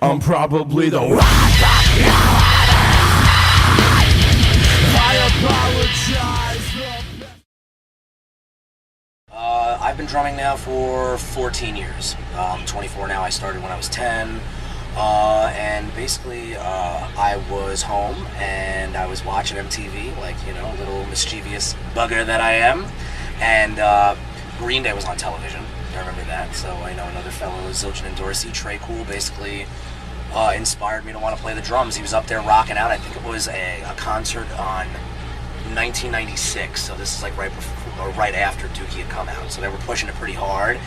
I'm probably the one. I apologize. I've been drumming now for 14 years. I'm 24 now. I started when I was 10. And basically, I was home and I was watching MTV, like, you know, little mischievous bugger that I am. And Green Day was on television. I remember that. So I know another fellow, Zildjian and Dorsey, Trey Cool, basically inspired me to want to play the drums. He was up there rocking out. I think it was a concert on 1996. So this is like right before, or right after Dookie had come out. So they were pushing it pretty hard.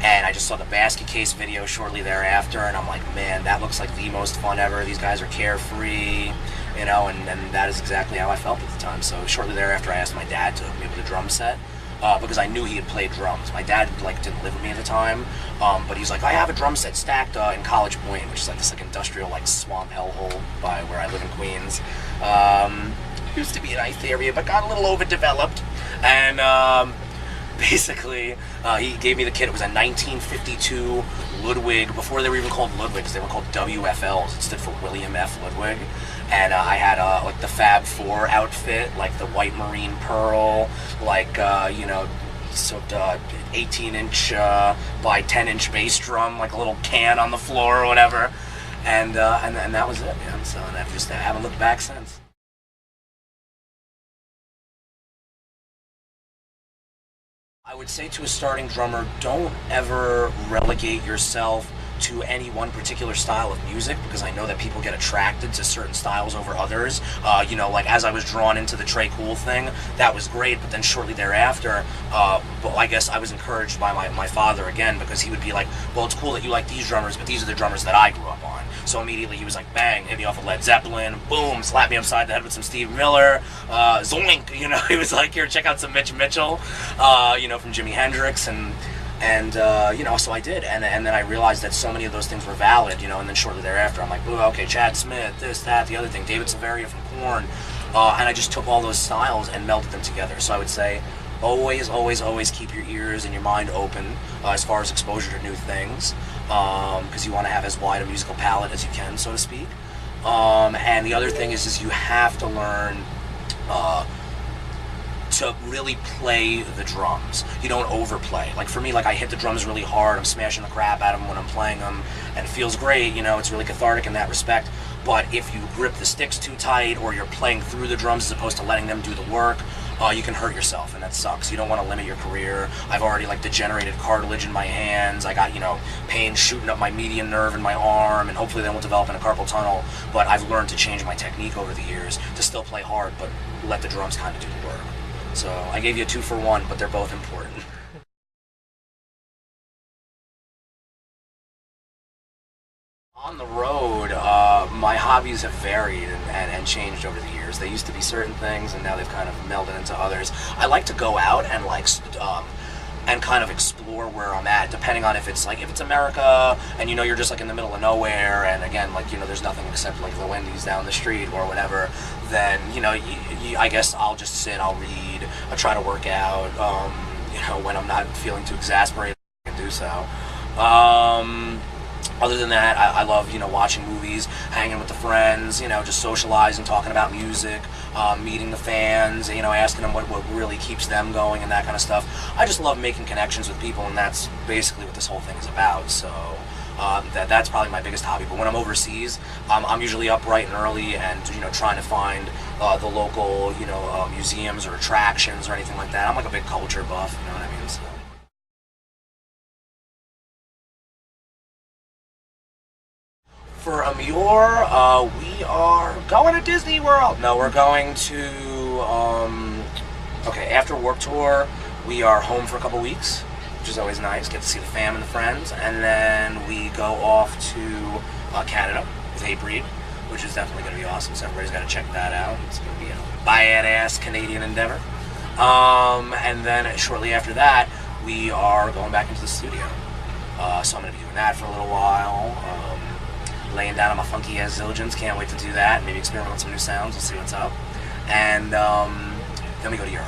And I just saw the Basket Case video shortly thereafter, and I'm like, man, that looks like the most fun ever. These guys are carefree, you know, and that is exactly how I felt at the time. So shortly thereafter, I asked my dad to hook me up with a drum set, because I knew he had played drums. My dad, like, didn't live with me at the time, but he's like, I have a drum set stacked in College Point, which is like this like industrial like swamp hellhole by where I live in Queens. Used to be a nice area, but got a little overdeveloped, and basically, he gave me the kit. It was a 1952 Ludwig. Before they were even called Ludwigs, they were called WFLs. It stood for William F. Ludwig. And I had like the Fab Four outfit, like the white marine pearl, like you know, so 18-inch by 10-inch bass drum, like a little can on the floor or whatever. And that was it, man. So and I haven't looked back since. I would say to a starting drummer, don't ever relegate yourself to any one particular style of music, because I know that people get attracted to certain styles over others. You know, like as I was drawn into the Trey Cool thing, that was great, but then shortly thereafter, but I guess I was encouraged by my father again, because he would be like, well, it's cool that you like these drummers, but these are the drummers that I grew up on. So immediately he was like, bang, hit me off with Led Zeppelin, boom, slapped me upside the head with some Steve Miller, zoink, you know, he was like, here, check out some Mitch Mitchell, you know, from Jimi Hendrix, and you know, so I did, and then I realized that so many of those things were valid, you know, and then shortly thereafter, I'm like, ooh, okay, Chad Smith, this, that, the other thing, David Silveria from Korn, and I just took all those styles and melded them together. So I would say, always, always, always keep your ears and your mind open as far as exposure to new things, because you want to have as wide a musical palette as you can, so to speak. And the other thing is you have to learn to really play the drums. You don't overplay. Like for me, like I hit the drums really hard, I'm smashing the crap out of them when I'm playing them, and it feels great, you know, it's really cathartic in that respect. But if you grip the sticks too tight, or you're playing through the drums as opposed to letting them do the work, you can hurt yourself, and that sucks. You don't want to limit your career. I've already like degenerated cartilage in my hands. I got, you know, pain shooting up my median nerve in my arm, and hopefully they won't develop in a carpal tunnel. But I've learned to change my technique over the years to still play hard, but let the drums kind of do the work. So I gave you a 2-for-1, but they're both important. On the road, my hobbies have varied and changed over the years. They used to be certain things, and now they've kind of melded into others. I like to go out and like and kind of explore where I'm at, depending on if it's America, and you know you're just like in the middle of nowhere, and again, like, you know, there's nothing except like the Wendy's down the street or whatever. Then, you know, I guess I'll just sit, I'll read, I'll try to work out. You know, when I'm not feeling too exasperated, I can do so. Other than that, I love, you know, watching movies, hanging with the friends, you know, just socializing, talking about music, meeting the fans, you know, asking them what really keeps them going and that kind of stuff. I just love making connections with people, and that's basically what this whole thing is about. So that's probably my biggest hobby. But when I'm overseas, I'm usually up bright and early, and, you know, trying to find the local, you know, museums or attractions or anything like that. I'm like a big culture buff, you know what I mean? So. For Emmure, we are going to Disney World. No, we're going to, okay, after Warped Tour, we are home for a couple weeks, which is always nice, get to see the fam and the friends, and then we go off to Canada with Hatebreed, which is definitely going to be awesome, so everybody's got to check that out. It's going to be a badass Canadian endeavor. And then shortly after that, we are going back into the studio. So I'm going to be doing that for a little while. Laying down on my funky ass Zildjians, can't wait to do that. Maybe experiment with some new sounds, we'll see what's up. And then we go to Europe.